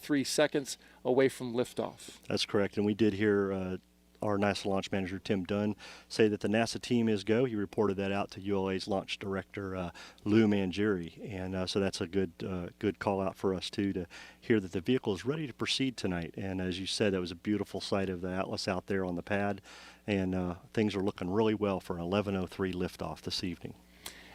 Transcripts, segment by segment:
11:03 seconds away from liftoff. That's correct, and we did hear our NASA launch manager, Tim Dunn, say that the NASA team is go. He reported that out to ULA's launch director, Lou Mangieri, and so that's a good call out for us, too, to hear that the vehicle is ready to proceed tonight. And as you said, that was a beautiful sight of the Atlas out there on the pad, and things are looking really well for an 11:03 liftoff this evening.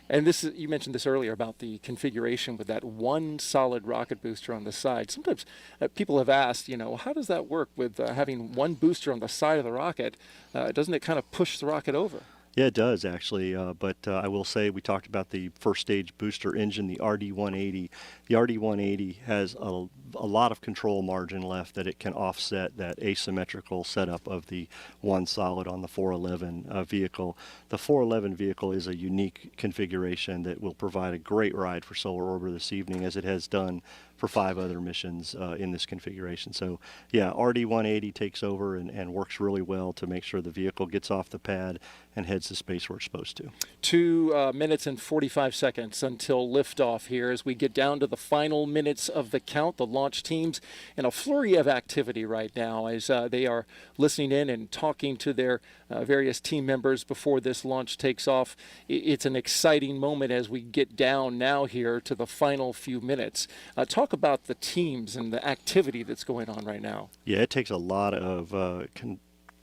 And this is, you mentioned this earlier about the configuration with that one solid rocket booster on the side. Sometimes people have asked, how does that work with having one booster on the side of the rocket? Doesn't it kind of push the rocket over? Yeah, it does actually, but I will say we talked about the first stage booster engine, the RD-180. The RD-180 has a lot of control margin left that it can offset that asymmetrical setup of the one solid on the 411 vehicle. The 411 vehicle is a unique configuration that will provide a great ride for Solar Orbiter this evening, as it has done for 5 other missions in this configuration. So yeah, RD-180 takes over and works really well to make sure the vehicle gets off the pad and heads to space where it's supposed to. 2 minutes and 45 seconds until liftoff here as we get down to the final minutes of the count. The launch teams in a flurry of activity right now as they are listening in and talking to their various team members before this launch takes off. It's an exciting moment as we get down now here to the final few minutes. Talk about the teams and the activity that's going on right now. Yeah, it takes a lot of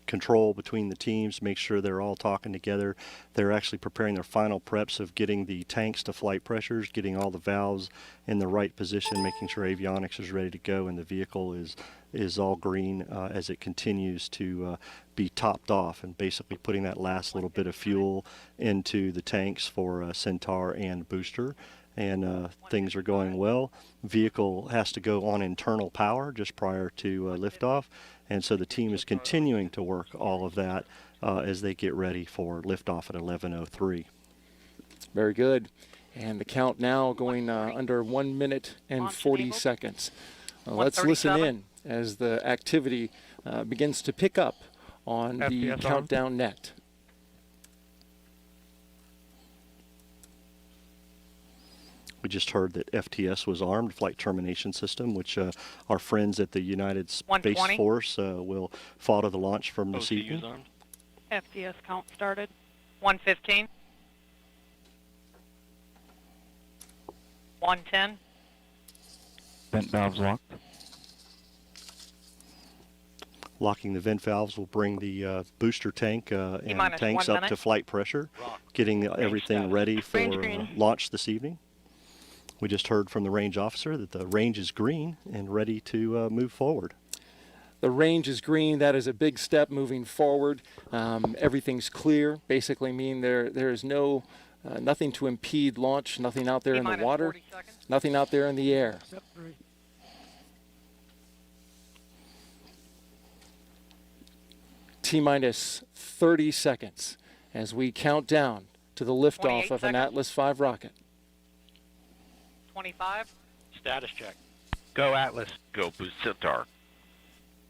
control between the teams, make sure they're all talking together. They're actually preparing their final preps of getting the tanks to flight pressures, getting all the valves in the right position, making sure avionics is ready to go, and the vehicle is all green as it continues to be topped off, and basically putting that last little bit of fuel into the tanks for Centaur and booster. And things are going well. Vehicle has to go on internal power just prior to liftoff, and so the team is continuing to work all of that as they get ready for liftoff at 11:03. Very good. And the count now going under 1 minute and 40 seconds. Let's listen in as the activity begins to pick up on the countdown net. We just heard that FTS was armed, Flight Termination System, which our friends at the United Space Force will follow the launch from this evening. Armed. FTS count started. 115. 110. Vent valves locked. Locking the vent valves will bring the booster tank and tanks up to flight pressure, getting everything ready for launch this evening. We just heard from the range officer that the range is green and ready to move forward. The range is green. That is a big step moving forward. Everything's clear. Basically mean there is no nothing to impede launch, nothing out there in the water, nothing out there in the air. Yep, right. T-minus 30 seconds as we count down to the liftoff of an Atlas V rocket. 25. Status check. Go Atlas. Go Boost Centaur.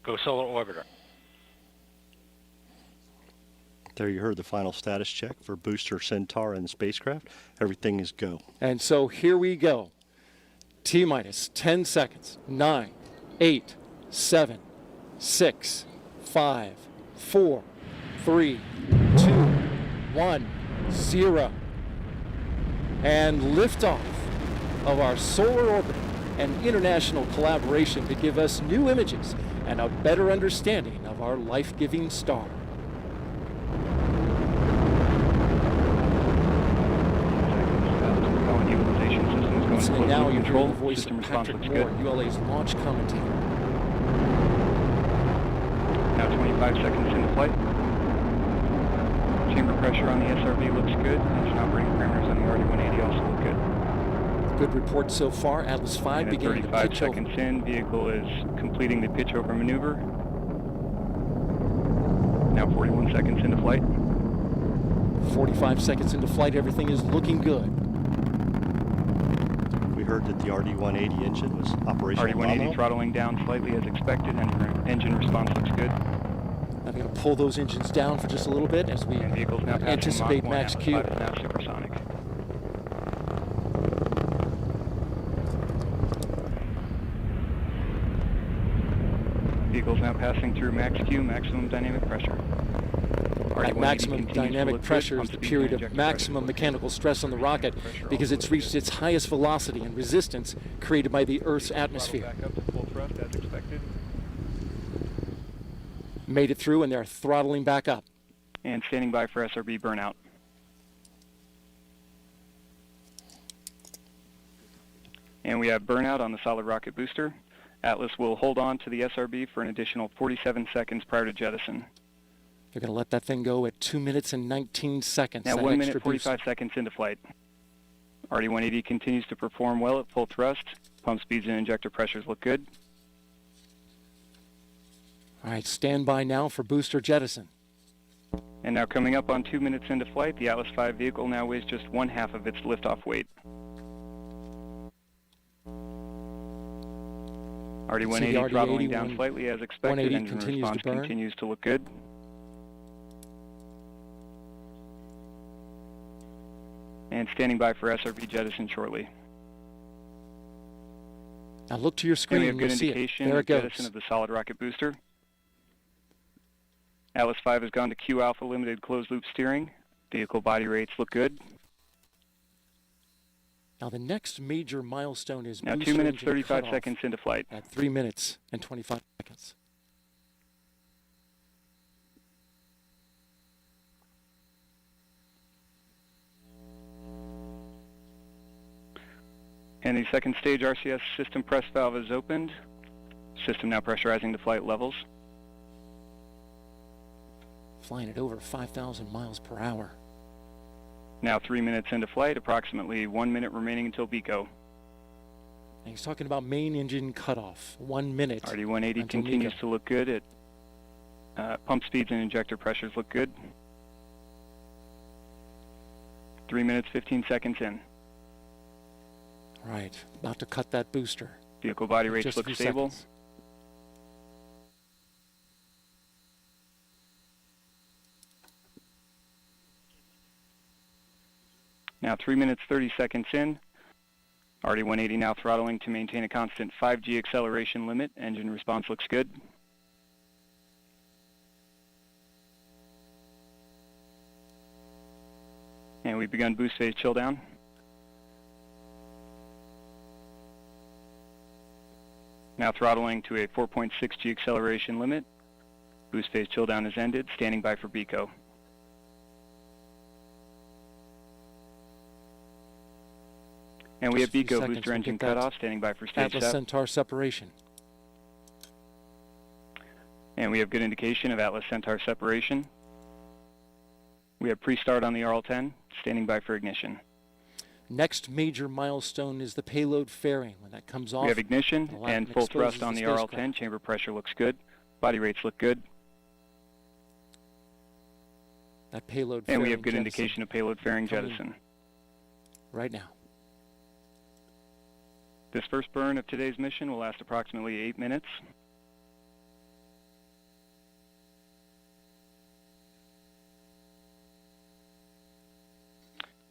Go Solar Orbiter. There you heard the final status check for booster Centaur and the spacecraft. Everything is go. And so here we go. T-minus 10 seconds. 9, 8, 7, 6, 5, 4, 3, 2, 1, 0. And liftoff of our solar orbiter and international collaboration to give us new images and a better understanding of our life-giving star. Listening now, you hear the voice of Patrick Moore, ULA's launch commentator. Now 25 seconds into flight. Chamber pressure on the SRB looks good. Engine operating parameters on the RD-180 also look good. Good report so far. Atlas V beginning to pitch 35 seconds in, vehicle is completing the pitch over maneuver. Now 41 seconds into flight. 45 seconds into flight, everything is looking good. We heard that the RD-180 engine was operational. RD-180 throttling down slightly as expected, and engine response looks good. I'm going to pull those engines down for just a little bit as we anticipate max Q. Now supersonic. Vehicle's now passing through max Q, maximum dynamic pressure. At maximum dynamic pressure is the period of maximum mechanical stress on the rocket because it's reached its highest velocity and resistance created by the Earth's atmosphere. Back up to full thrust as expected. Made it through and they're throttling back up. And standing by for SRB burnout. And we have burnout on the solid rocket booster. Atlas will hold on to the SRB for an additional 47 seconds prior to jettison. They're going to let that thing go at 2 minutes and 19 seconds. Now that 1 extra minute, 45 boost. seconds into flight. RD-180 continues to perform well at full thrust. Pump speeds and injector pressures look good. All right, stand by now for booster jettison. And now coming up on 2 minutes into flight, the Atlas V vehicle now weighs just 1/2 of its liftoff weight. RD-180 throttling down slightly as expected. 180 Engine continues response to burn. continues to look good. And standing by for SRB jettison shortly. Now look to your And screen. we have good You'll see it. indication There of it goes. jettison of the solid rocket booster. Atlas V has gone to Q Alpha limited closed loop steering. Vehicle body rates look good. Now the next major milestone is Now booster 2 minutes, engine 35 cutoff seconds into flight. at 3 minutes and 25 seconds. And the second stage RCS system press valve is opened. System now pressurizing to flight levels. Flying at over 5,000 miles per hour. Now 3 minutes into flight, approximately 1 minute remaining until BECO. And he's talking about main engine cutoff. 1 minute. RD-180 until continues MECO. to look good. Pump speeds and injector pressures look good. 3 minutes, 15 seconds in. Right, about to cut that booster. Vehicle body rates Just a look few stable. seconds. Now 3 minutes, 30 seconds in. RD-180 now throttling to maintain a constant 5G acceleration limit. Engine response looks good. And we've begun boost phase chill down. Now throttling to a 4.6 G acceleration limit. Boost phase chill down is ended. Standing by for BECO. And we have Just a few BECO seconds, booster we'll engine get that cutoff. Standing by for stage Atlas set. Centaur separation. And we have good indication of Atlas Centaur separation. We have pre-start on the RL-10. Standing by for ignition. Next major milestone is the payload fairing. When that comes off, We have ignition allow- and it full exposes thrust on the spacecraft. RL-10. Chamber pressure looks good. Body rates look good. That payload And fairing we have good jettison indication of payload fairing coming jettison. right now. This first burn of today's mission will last approximately 8 minutes.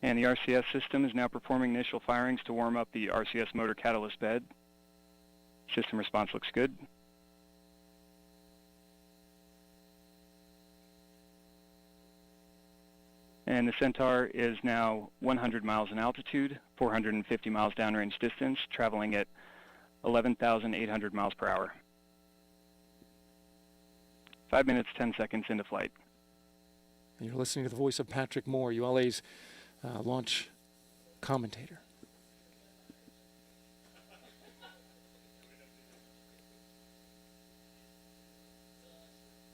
And the RCS system is now performing initial firings to warm up the RCS motor catalyst bed. System response looks good. And the Centaur is now 100 miles in altitude, 450 miles downrange distance, traveling at 11,800 miles per hour. 5 minutes, 10 seconds into flight. And you're listening to the voice of Patrick Moore, ULA's launch commentator.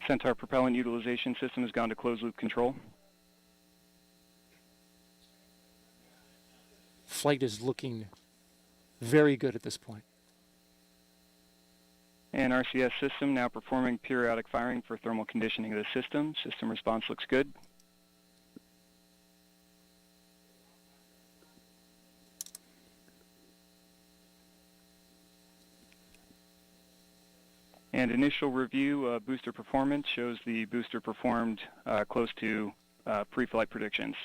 Centaur propellant utilization system has gone to closed loop control. Flight is looking very good at this point. And RCS system now performing periodic firing for thermal conditioning of the system. System response looks good. And initial review of booster performance shows the booster performed close to pre-flight predictions.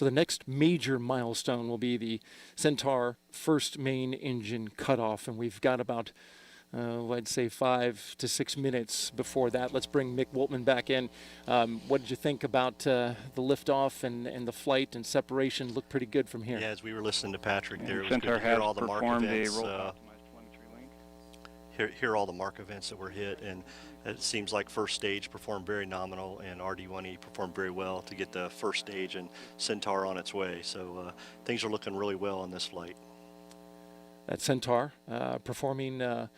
So the next major milestone will be the Centaur first main engine cutoff, and we've got about I'd say 5 to 6 minutes before that. Let's bring Mick Woltman back in. What did you think about the liftoff and the flight and separation? Looked pretty good from here. Yeah, as we were listening to Patrick there, it was Centaur good to hear has all the mark performed a events. roll-optimized telemetry link. Hear all the mark events that were hit, and it seems like first stage performed very nominal, and RD1E performed very well to get the first stage and Centaur on its way. So things are looking really well on this flight. That Centaur performing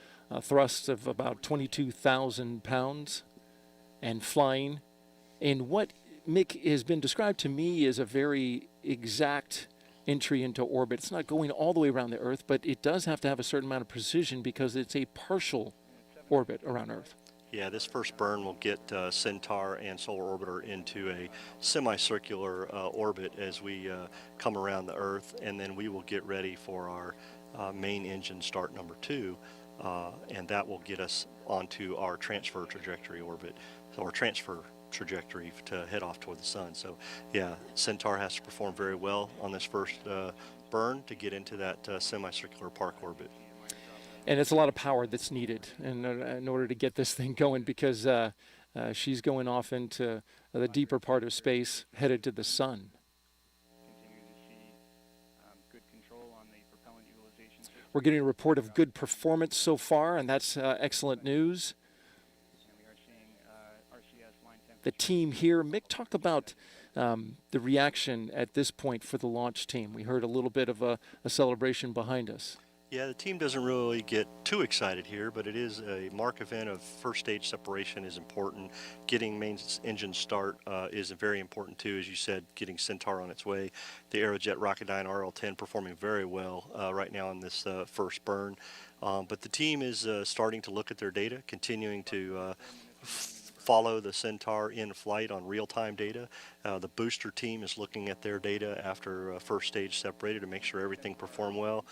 thrusts of about 22,000 pounds and flying in what, Mick, has been described to me as a very exact entry into orbit. It's not going all the way around the Earth, but it does have to have a certain amount of precision because it's a partial orbit around Earth. Yeah, this first burn will get Centaur and Solar Orbiter into a semicircular orbit as we come around the Earth, and then we will get ready for our main engine start number 2, and that will get us onto our transfer trajectory orbit, or transfer trajectory to head off toward the sun. So yeah, Centaur has to perform very well on this first burn to get into that semicircular park orbit. And it's a lot of power that's needed in order to get this thing going, because she's going off into the deeper part of space, headed to the sun. Continue to see good control on the propellant utilization system. We're getting a report of good performance so far, and that's excellent news. And we are seeing RCS line temperature. The team here, Mick, talk about the reaction at this point for the launch team. We heard a little bit of a celebration behind us. Yeah, the team doesn't really get too excited here, but it is a mark event of first stage separation is important. Getting main engine start is very important too, as you said, getting Centaur on its way. The Aerojet Rocketdyne RL-10 performing very well right now on this first burn. But the team is starting to look at their data, continuing to follow the Centaur in flight on real-time data. The booster team is looking at their data after first stage separated to make sure everything performed well,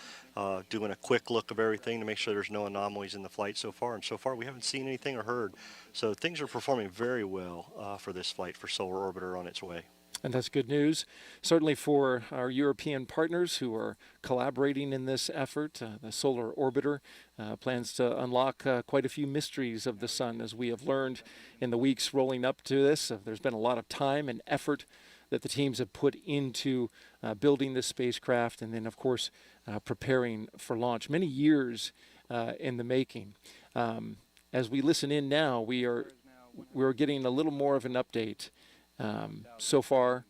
doing a quick look of everything to make sure there's no anomalies in the flight so far, and so far we haven't seen anything or heard. So things are performing very well for this flight for Solar Orbiter on its way. And that's good news, certainly for our European partners who are collaborating in this effort. The Solar Orbiter plans to unlock quite a few mysteries of the sun, as we have learned in the weeks rolling up to this. There's been a lot of time and effort that the teams have put into building this spacecraft, and then, of course, preparing for launch. Many years in the making. As we listen in now, we're getting a little more of an update. So far,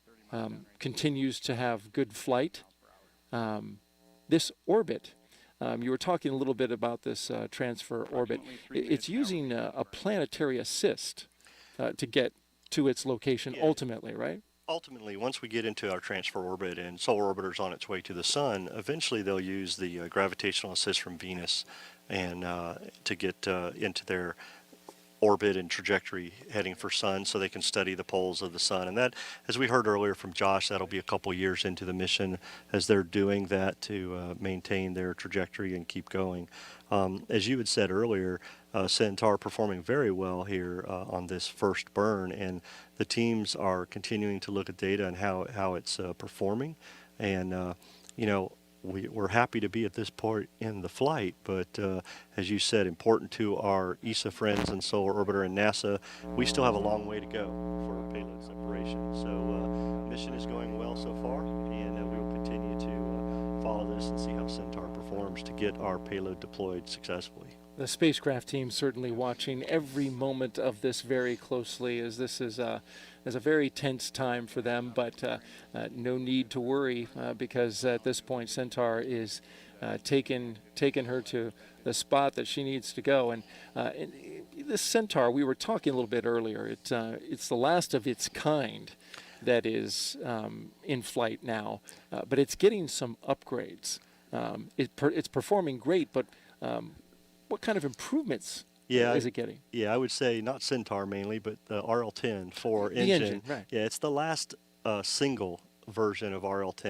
continues to have good flight. This orbit, you were talking a little bit about this transfer orbit. It's using a planetary assist to get to its location ultimately, right? Ultimately, once we get into our transfer orbit and Solar Orbiter's on its way to the sun, eventually they'll use the gravitational assist from Venus and to get into their orbit and trajectory heading for sun, so they can study the poles of the sun. And that, as we heard earlier from Josh, that'll be a couple years into the mission as they're doing that to maintain their trajectory and keep going. As you had said earlier, Centaur performing very well here on this first burn, and the teams are continuing to look at data and how it's performing. And you know, we're happy to be at this point in the flight, but as you said, important to our ESA friends and Solar Orbiter and NASA, we still have a long way to go for payload separation. So mission is going well so far, and we will continue to follow this and see how Centaur performs to get our payload deployed successfully. The spacecraft team certainly watching every moment of this very closely, as this is a very tense time for them, but no need to worry because at this point Centaur is taking her to the spot that she needs to go. And this Centaur, we were talking a little bit earlier, it's the last of its kind that is in flight now, but it's getting some upgrades. It's performing great, but what kind of improvements is it getting? Yeah, I would say not Centaur mainly, but the RL-10 for the engine. Right. Yeah, it's the last single version of RL-10